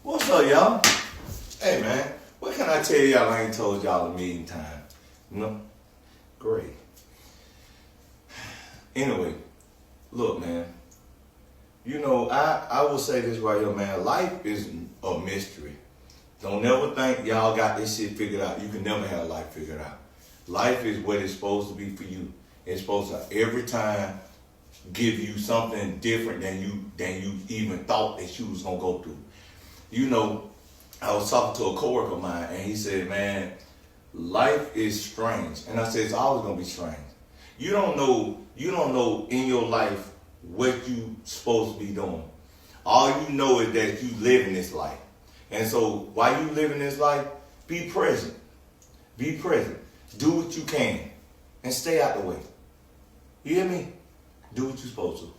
What's up, y'all? Hey, man, what can I tell y'all I ain't told y'all a million times? You know? Great. Anyway, look, man. You know, I will say this right here, man. Life is a mystery. Don't never think y'all got this shit figured out. You can never have life figured out. Life is what it's supposed to be for you. It's supposed to every time give you something different than you even thought that you was gonna go through. You know, I was talking to a coworker of mine and he said, man, life is strange. And I said, it's always gonna be strange. You don't know in your life what you supposed to be doing. All you know is that you live in this life. And so while you live in this life, be present. Be present. Do what you can and stay out the way. You hear me? Do what you're supposed to.